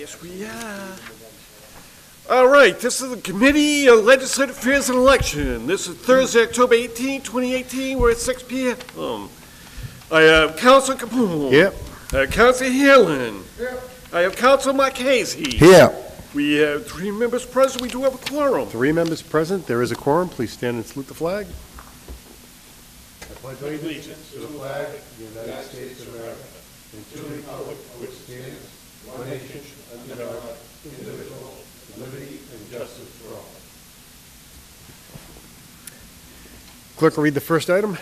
Yes, we are. All right, this is the Committee on Legislative Affairs and Election. This is Thursday, October 18, 2018. We're at 6 p.m. I have Councilor Capone. Yep. I have Councilor Heerlen. Yep. I have Councilor Marchese. Here. We have 3 members present. We do have a quorum. 3 members present. There is a quorum. Please stand and salute the flag. I pledge allegiance to the flag of the United States of America and to the republic for which it stands, one nation, under God, indivisible, with liberty and justice for all. Clerk will read the first item.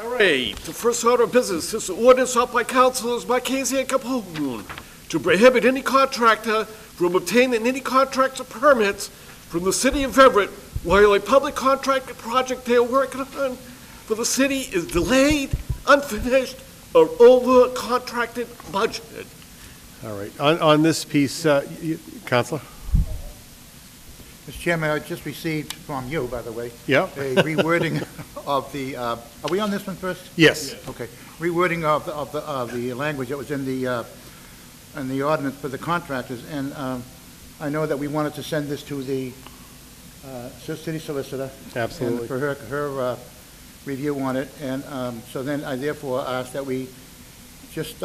All right, the first order of business is the ordinance offered by Councilors Marchese and Capone to prohibit any contractor from obtaining any contracts or permits from the city of Everett while a public contract project they are working on for the city is delayed, unfinished, or over contracted budget. All right. On this piece, Councilor? Mr. Chairman, I just received from you, by the way, Yeah. a rewording of the, are we on this one first? Yes. Okay. Rewording of the language that was in the ordinance for the contractors, and I know that we wanted to send this to the city solicitor. Absolutely. And for her review on it, and so then I therefore ask that we just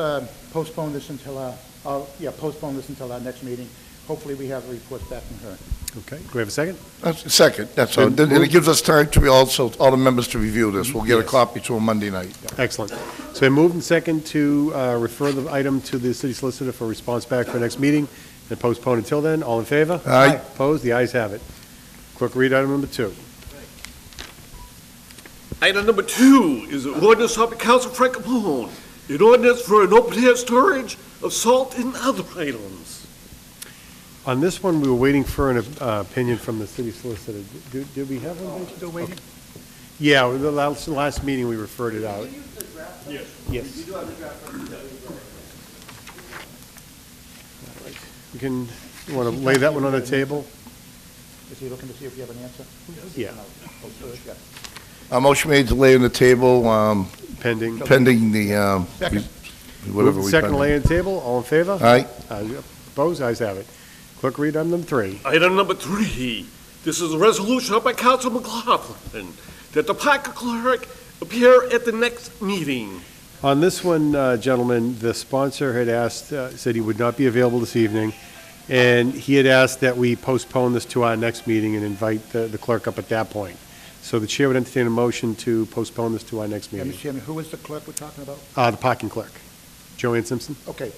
postpone this until our next meeting. Hopefully we have reports back from her. Okay. Do we have a second? Second, that's all. And it gives us time to also, all the members to review this. We'll get a Yes. copy to them Monday night. Excellent. So we moved and second to refer the item to the city solicitor for response back for the next meeting and postpone until then. All in favor? Aye. Opposed? The ayes have it. Clerk, read item number 2. Item number 2 is an ordinance offered by Councilor Frank Capone, an ordinance for an open-air storage of salt and other items. On this one, we were waiting for an opinion from the city solicitor. Did we have one? Still waiting? Yeah, the last meeting, we referred it out. Yes. Yes. We can, you want to lay that one on the table? Is he looking to see if you have an answer? Yeah, A motion made to lay on the table, pending. pending the, Second. whatever Moved we second, pending. lay on the table. All in favor? Aye. Opposed? Ayes have it. Clerk, read item number 3. Item number 3, this is a resolution up by Council McLaughlin that the park clerk appear at the next meeting. On this one, gentlemen, the sponsor had asked, said he would not be available this evening, and he had asked that we postpone this to our next meeting and invite the clerk up at that point. So the chair would entertain a motion to postpone this to our next meeting. Mr. Chairman, who is the clerk we're talking about? The parking clerk, Joanne Simpson. Okay.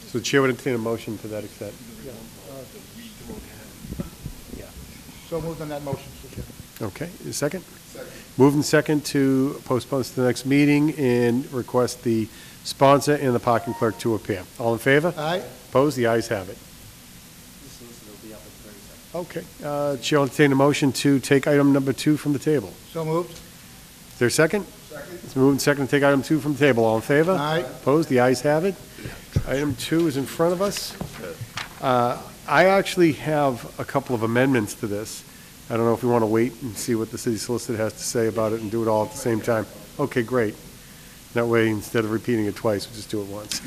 So the chair would entertain a motion to that extent. So moved on that motion, Mr. Chairman. Okay, a second? Moved and second to postpone this to the next meeting and request the sponsor and the parking clerk to appear. All in favor? Aye. Opposed? The ayes have it. Okay, chair will entertain a motion to take item number 2 from the table. So moved. Is there a second? Second. It's moved and second to take item 2 from the table. All in favor? Aye. Opposed? The ayes have it. Item 2 is in front of us. I actually have a couple of amendments to this. I don't know if we want to wait and see what the city solicitor has to say about it and do it all at the same time. Okay, great. That way, instead of repeating it twice, we'll just do it once.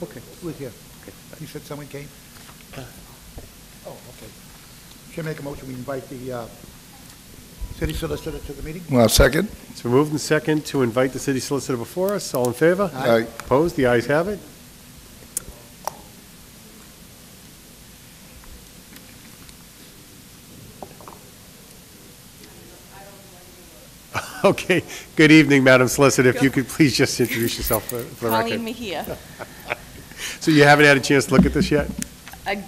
Okay. Who is here? You said someone came? Oh, okay. Should I make a motion, we invite the city solicitor to the meeting? Well, second? It's been moved and second to invite the city solicitor before us. All in favor? Aye. Opposed? The ayes have it. Okay. Good evening, Madam Solicitor. If you could please just introduce yourself for the record. Colleen Mejia. So you haven't had a chance to look at this yet? I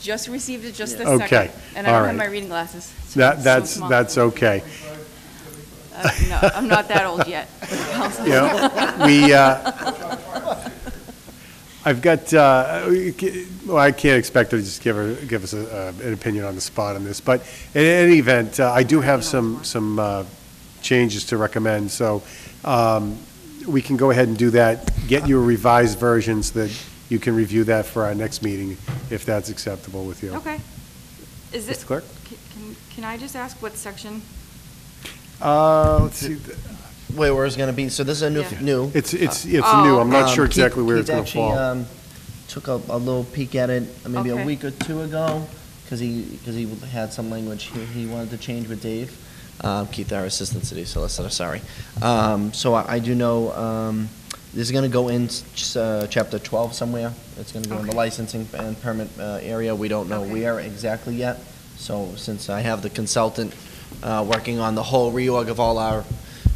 just received it just this Okay, second, and I all don't have right. my reading glasses. It's so That's small. okay. No, I'm not that old yet. You know, I've got, well, I can't expect her to just give us an opinion on the spot on this, but in any event, I do have some changes to recommend, so we can go ahead and do that, get you a revised version so that you can review that for our next meeting, if that's acceptable with you. Okay. Is it, Mr. Clerk? can I just ask what section? Let's see. where it's gonna be, so this is a Yeah. new. It's new, I'm not sure Keith- exactly where Keith it's gonna actually, fall. Took a little peek at it maybe a Okay. week or two ago, because he had some language he wanted to change with Dave. Keith, our Assistant City Solicitor, sorry. So I do know, this is gonna go in chapter 12 somewhere. It's gonna go in the Okay. licensing and permit area. We don't know Okay. where exactly yet. So since I have the consultant working on the whole reorg of all our,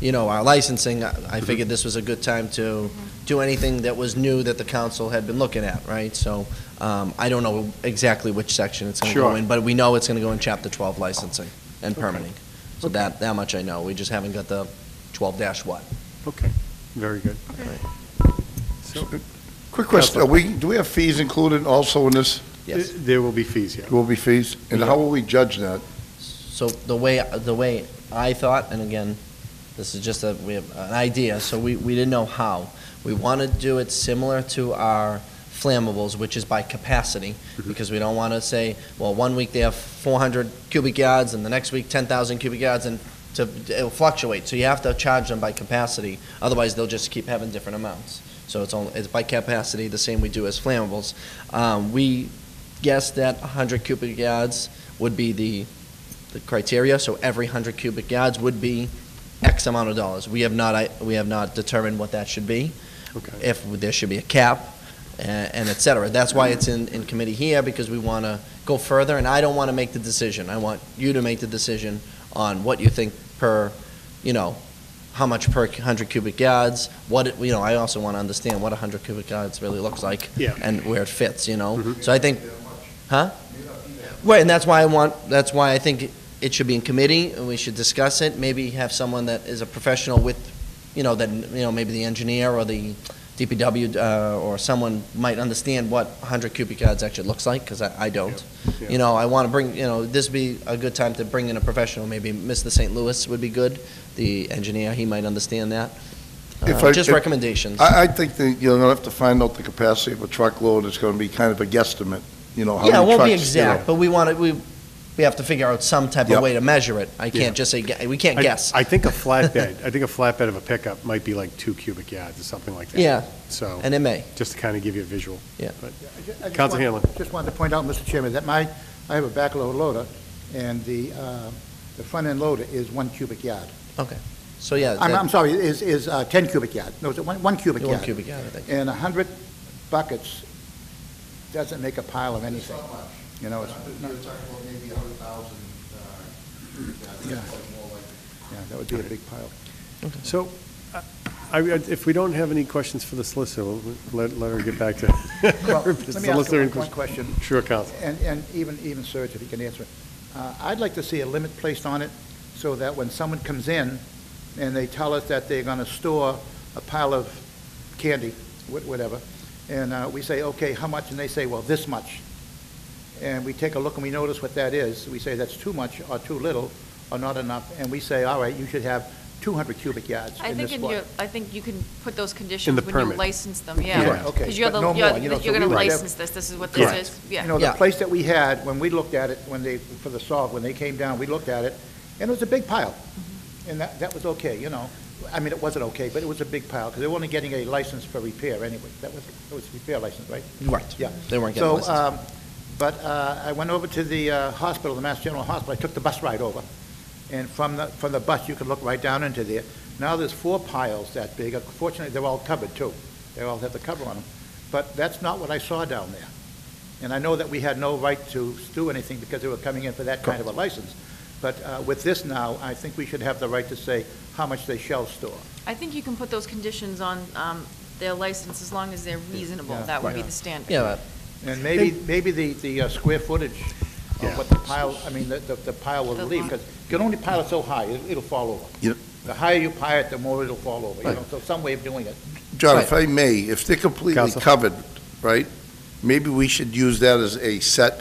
our licensing, I figured this was a good time to do anything that was new that the council had been looking at, right? So I don't know exactly which section it's going to go Sure. in, but we know it's going to go in Chapter 12 licensing and permitting. So that much I know. We just haven't got the 12-what. Okay, very good. So, Quick question, do we have fees included also in this? Yes. There will be fees, yeah. Will be fees? And how will we judge that? So the way I thought, and again, this is just we have an idea, so we didn't know how. We want to do it similar to our flammables, which is by capacity, because we don't want to say, well, 1 week they have 400 cubic yards, and the next week 10,000 cubic yards, and it'll fluctuate. So you have to charge them by capacity, otherwise they'll just keep having different amounts. So it's by capacity, the same we do as flammables. We guess that 100 cubic yards would be the criteria, so every 100 cubic yards would be X amount of dollars. We have not determined what that should be. Okay. If there should be a cap, and et cetera. That's why it's in committee here, because we want to go further, and I don't want to make the decision. I want you to make the decision on what you think per, how much per 100 cubic yards, I also want to understand what 100 cubic yards really looks like. Yeah. And where it fits, So I think, huh? Right, and that's why I think it should be in committee, and we should discuss it, maybe have someone that is a professional with, maybe the engineer or the DPW, or someone might understand what 100 cubic yards actually looks like, because I don't. Yeah. I want to bring, this would be a good time to bring in a professional, maybe Mr. St. Louis would be good, the engineer, he might understand that. Just recommendations. I think that you're going to have to find out the capacity of a truckload. It's going to be kind of a guesstimate, how many trucks. Yeah, it won't be exact, but we have to figure out some type of Yep. way to measure it. I Yeah. can't just say, we can't guess. I think a flatbed of a pickup might be like 2 cubic yards or something like that. Yeah, So, and it may. just to kind of give you a visual. Yeah. But- I just Council Hanlon. Just wanted to point out, Mr. Chairman, that I have a backload loader, and the front-end loader is 1 cubic yard. Okay, so yeah. I'm sorry, is 10 cubic yard. No, it's 1 cubic yard. 1 cubic yard, I think. And 100 buckets doesn't make a pile of anything. It's You're talking about maybe 100,000. Yeah. Yeah, that would be a big pile. So, if we don't have any questions for the solicitor, we'll let her get back to Well, her let me ask solicitor. you one question, Sure, Council. and even Serge, if he can answer it. I'd like to see a limit placed on it, so that when someone comes in and they tell us that they're going to store a pile of candy, whatever, and we say, okay, how much? And they say, well, this much. And we take a look and we notice what that is. We say that's too much or too little or not enough, and we say, all right, you should have 200 cubic yards in this spot. I think you can put those In conditions the when you permit. license them, Yeah, yeah. okay, Because you're but no more, so you're we going to would have- license this is what this Correct. is, yeah. The Yeah. place that we had, when we looked at it, for the salt, when they came down, we looked at it, and it was a big pile. And that was okay, I mean, it wasn't okay, but it was a big pile, because they were only getting a license for repair anyway. It was repair license, right? Right. Yeah. They weren't getting licensed. But I went over to the hospital, the Mass General Hospital. I took the bus ride over, and from the bus, you could look right down into there. Now there's 4 piles that big. Fortunately, they're all covered, too. They all have the cover on them. But that's not what I saw down there. And I know that we had no right to do anything because they were coming in for that kind of a license. But with this now, I think we should have the right to say how much they shall store. I think you can put those conditions on their license as long as they're reasonable. Yeah. That would be Right. the standard. Yeah, And maybe the square footage Yeah. of what the pile, the pile will The leave, lot. because you can only pile it so high, it'll fall over. Yep. The higher you pile it, the more it'll fall over, Right. so some way of doing it. John, if I may, if they're completely Counsel. covered, right, maybe we should use that as a set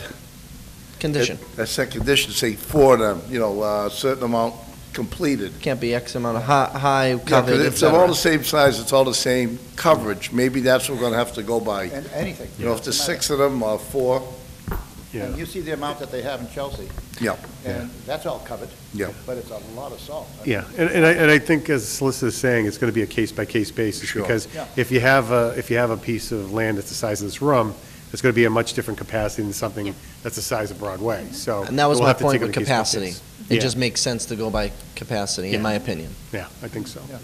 condition. A set condition, say 4 of them, a certain amount completed. Can't be X amount of high, Yeah, covered, 'cause et if they're all cetera. the same size, it's all the same coverage, maybe that's what we're gonna have to go by. And anything. If there's 6 of them or 4, Yeah. And you see the amount that they have in Chelsea, Yeah, and that's all covered. Yeah. But it's a lot of salt. Yeah, and I think, as the solicitor is saying, it's going to be a case-by-case basis, Sure. because Yeah. if you have a piece of land that's the size of this room, it's going to be a much different capacity than something Yeah. that's the size of Broadway, so. And that was we'll my have to point take it with case by capacity. case. It Yeah. just makes sense to go by capacity, Yeah. in my opinion. Yeah, I think so. Yeah.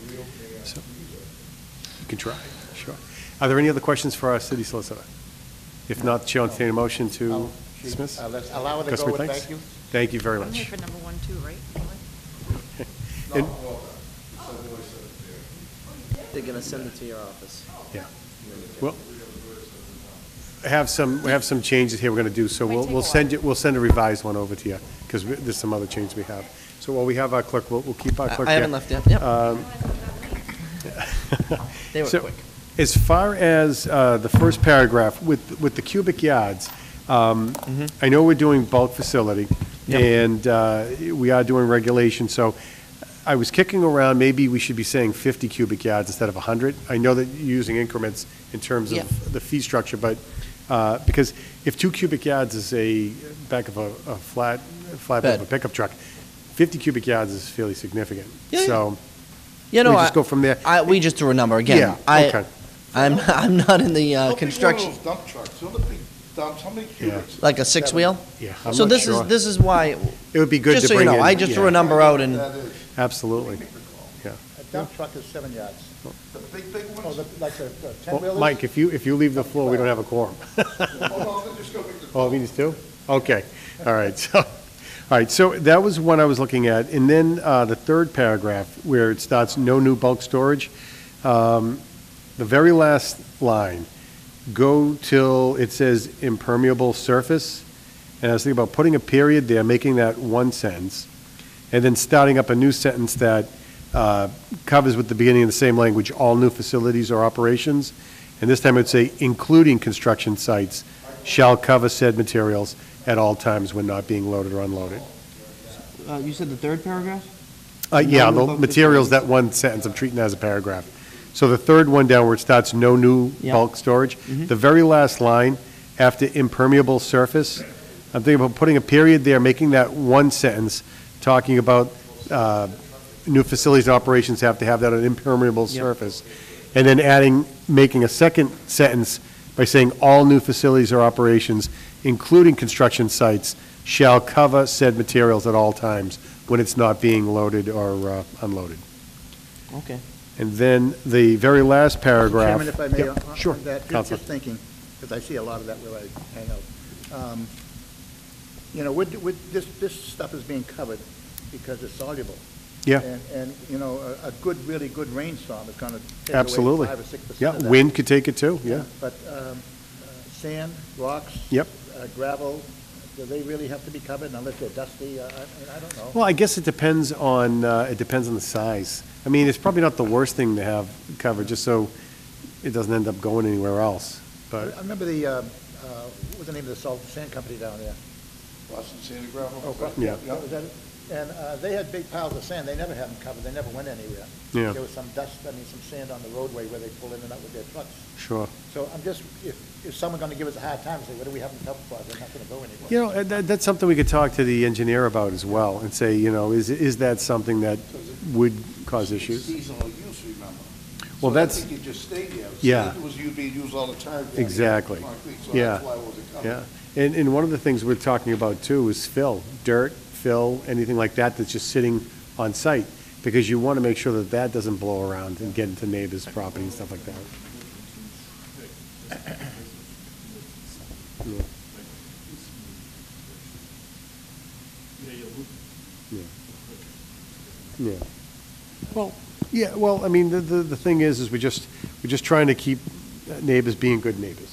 So, you can try, sure. Are there any other questions for our city solicitor? If not, Chair will entertain a motion to I'll- dismiss. Let's allow it to Customary go with thanks. thank you. Thank you very I'm here much. for number 1, too, right? And- They're going to send it to your office. We have some changes here we're going to do, so Might take a we'll send a revised one over to you, because there's some other changes we have. So while we have our clerk, we'll keep our clerk I here. haven't left yet, yep. They were So, quick. as far as the first paragraph, with the cubic yards, I know we're doing bulk facility, Yep. and we are doing regulation, so I was kicking around, maybe we should be saying 50 cubic yards instead of 100. I know that you're using increments in terms Yep. of the fee structure, but, because if 2 cubic yards is a back of a flatbed Bed. of a pickup truck, 50 cubic yards is fairly significant. Yeah, yeah. So, You know, we just go from there. we just threw a number again. Yeah, okay. I'm not in the How big construction, one of those dump trucks? Those are big dumps, how many cubics? like a 6-wheel. Yeah, I'm So not this sure. is this is why. It would be good Just to so you bring in. know, I just threw yeah, a number out, and That is, Absolutely. A dump truck is 7 yards. the big Oh, ones? like the Well, 10-wheelers? Mike, if you leave the floor, we don't have a quorum. Oh, no, they're just gonna make the. Oh, these two? Okay, all right, so that was one I was looking at, and then the third paragraph, where it starts, no new bulk storage, the very last line, go till it says impermeable surface, and I was thinking about putting a period there, making that one sentence, and then starting up a new sentence that covers with the beginning of the same language, all new facilities or operations, and this time it would say, including construction sites, shall cover said materials at all times when not being loaded or unloaded. you said the third paragraph. Yeah, No new the bulk materials, that one sentence, I'm treating as a paragraph. So the third one down where it starts, no new Yeah. bulk storage, the very last line, after impermeable surface, I'm thinking about putting a period there, making that one sentence, talking about new facilities and operations have to have that on impermeable Yep. surface, and then making a second sentence by saying all new facilities or operations, including construction sites, shall cover said materials at all times when it's not being loaded or unloaded. Okay. And then the very last paragraph. Chairman, if I may, Yep, on Sure, that, Counselor. just thinking, because I see a lot of that where I hang out. You know, with this stuff is being covered because it's soluble. Yeah. And, you know, a good, really good rainstorm is going to take away Absolutely. 5 or 6% Yeah, of that. wind could take it too, yeah. But sand, rocks. Yep. Gravel, do they really have to be covered unless they're dusty? I don't know. Well, I guess it depends on the size. I mean, it's probably not the worst thing to have covered, just so it doesn't end up going anywhere else, but. I remember what was the name of the salt sand company down there? Boston Sand and Gravel? Oh, Yeah. Was that it? And they had big piles of sand, they never had them covered, they never went anywhere. Yeah. There was some dust, some sand on the roadway where they pull in and out with their trucks. Sure. So I'm just, if someone gonna give us a hard time, say, what do we have them covered for? They're not gonna go anywhere. You know, that's something we could talk to the engineer about as well, and say, you know, is that something that would cause issues? Seasonal use, remember? Well, So that's- I think you just stay there. Yeah. It was being used all the time. Exactly. Concrete, so Yeah. that's why it wasn't covered. Yeah, and one of the things we're talking about too is fill, dirt, fill, anything like that that's just sitting on site, because you want to make sure that that doesn't blow around and get into neighbors' property and stuff like that. Yeah. Well, I mean, the thing is we're just trying to keep neighbors being good neighbors,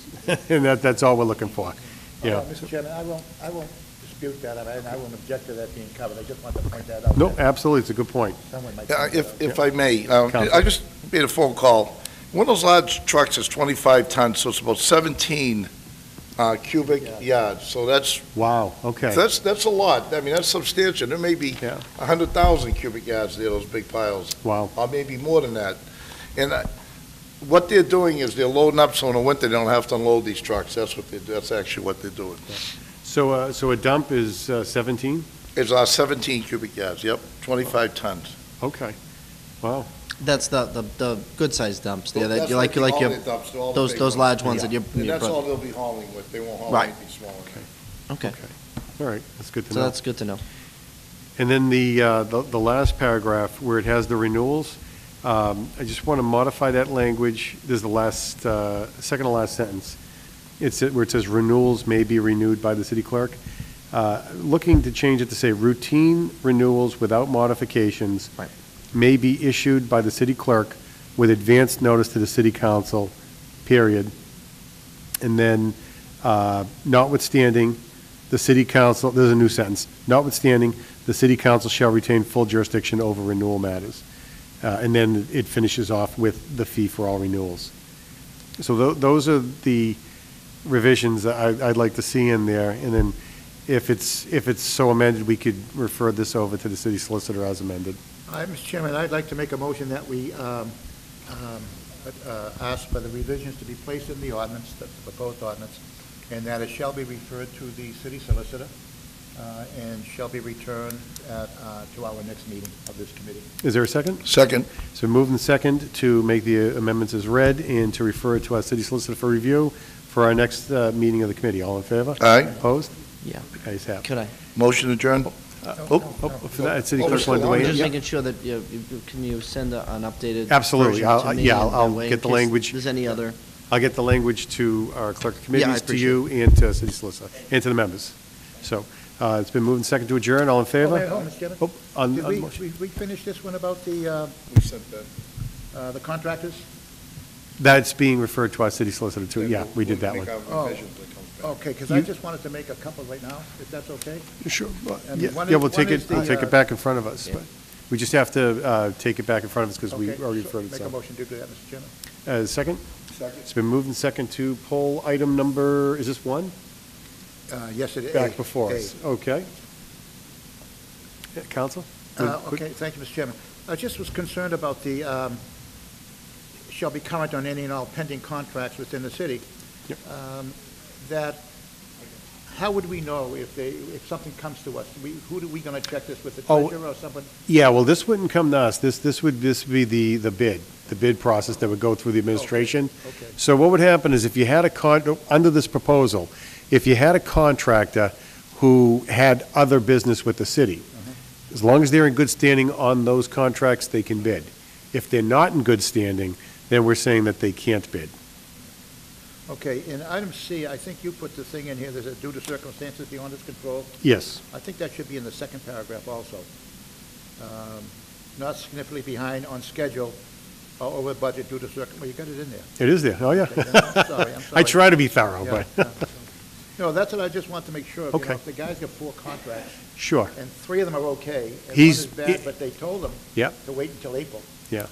and that's all we're looking for, you know. Mr. Chairman, I won't dispute that, and I won't object to that being covered, I just wanted to point that out. No, absolutely, it's a good point. Someone might Yeah, point that out. if I may, Counsel. I just made a phone call. One of those large trucks is 25 tons, so it's about 17 cubic yards. So that's Wow, okay. that's a lot. I mean, that's substantial. There may be Yeah. 100,000 cubic yards there, those big piles, Wow, or maybe more than that. And what they're doing is they're loading up, so in the winter, they don't have to unload these trucks. That's what they do. That's actually what they're doing. So a dump is 17? It's 17 cubic yards, yep, 25 tons. Okay. Wow. That's the good-sized dumps there, that That's you like the your, hauling dumps, all the big those ones. large ones that Yeah. you And that's brought. all they'll be hauling with, they won't haul Right. anything smaller. Okay, All right, that's good to so know. that's good to know. And then the last paragraph, where it has the renewals, I just want to modify that language. There's the last, second to last sentence. It's where it says renewals may be renewed by the city clerk. Looking to change it to say routine renewals without modifications Right. may be issued by the city clerk with advance notice to the city council, period. And then notwithstanding, the city council, there's a new sentence, notwithstanding, the city council shall retain full jurisdiction over renewal matters. And then it finishes off with the fee for all renewals. So those are the revisions that I'd like to see in there. And then if it's so amended, we could refer this over to the city solicitor as amended. Mr. Chairman, I'd like to make a motion that we ask for the revisions to be placed in the ordinance, the proposed ordinance, and that it shall be referred to the city solicitor and shall be returned to our next meeting of this committee. Is there a second? Second, So moved and second to make the amendments as read and to refer it to our city solicitor for review for our next meeting of the committee. All in favor? aye, Opposed? Yeah. Ayes have it. Could I? motion adjourned? Oh, for that, city Oh, clerk Mr. wanted to Long, weigh in? Just Yeah. making sure that, can you send an updated Absolutely. version to me? Yeah, and that I'll way, get the in case language. There's any other, I'll get the language to our clerk of Yeah, I committees, to you, and to city solicitor, and to the members. So it's been moved and second to adjourn. All in Oh, favor? wait, hold on, Mr. Chairman. Oh, on Did motion. we finish this one about the We sent that. contractors? That's being referred to our city solicitor, too. Yeah, we did that one. Make our Oh. revisions when it comes back. Okay, because I just wanted to make a couple right now, if that's okay? Sure. And Yeah, one yeah, is- we'll take one is it, we'll the, take it back in front of us. Yeah. But we just have to take it back in front of us because we Okay, already so referred it. Make a So. motion to do that, Mr. Chairman. Second? Second. It's been moved and second to poll item number, is this one? Yes, it is. Back before A. us. Okay. Yeah, Counsel? Quick- Okay, thank you, Mr. Chairman. I just was concerned about the, shall be current on any and all pending contracts within the city. Yep. That, how would we know if something comes to us? Who are we going to check this with, the Oh. treasurer or someone? Yeah, well, this wouldn't come to us. This would be the bid process that would go through the administration. Okay. So what would happen is if you had under this proposal, if you had a contractor who had other business with the city, as long as they're in good standing on those contracts, they can bid. If they're not in good standing, then we're saying that they can't bid. Okay, in item C, I think you put the thing in here, there's a due to circumstances beyond its control. Yes. I think that should be in the second paragraph also. Not significantly behind on schedule or over budget due to well, you got it in there. It is there. Oh, yeah. Okay, I'm sorry. I try to be thorough, Yeah, but, yeah. No, that's what I just want to make sure of. You know, Okay. if the guy's got 4 contracts, sure. and 3 of them are okay, and one He's- is bad, but they told them Yep. to wait until April. Yeah.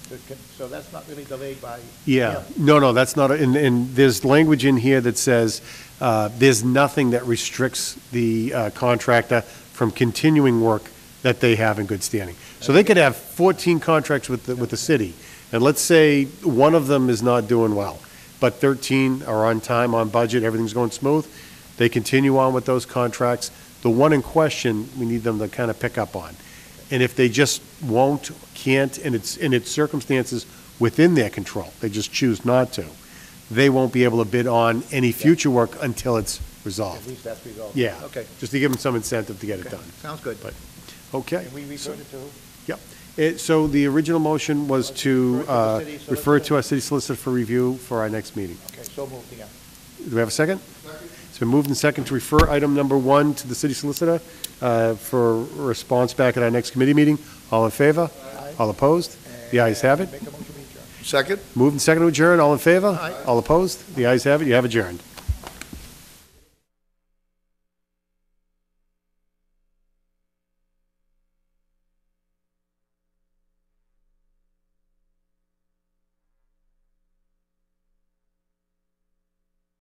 So that's not really delayed by. Yeah, no, that's not, and there's language in here that says there's nothing that restricts the contractor from continuing work that they have in good standing. So they could have 14 contracts with the city, and let's say one of them is not doing well, but 13 are on time, on budget, everything's going smooth, they continue on with those contracts. The one in question, we need them to kind of pick up on. And if they just won't, can't, and it's circumstances within their control, they just choose not to, they won't be able to bid on any future work until it's At resolved. least that's resolved. Yeah. Okay. Just to give them some incentive to get it Okay. done. Sounds good. But- Okay. And we referred it to who? Yep. So the original motion was to Refer to the city refer to solicitor? our city solicitor for review for our next meeting. Okay, so moved again. Do we have a second? It's been moved and second to refer item number 1 to the city solicitor for response back at our next committee meeting. All in favor? Aye. All opposed? The ayes have it. Make a motion to adjourn. Second? Moved and second to adjourn. All in favor? Aye. All opposed? The ayes have it. You have adjourned.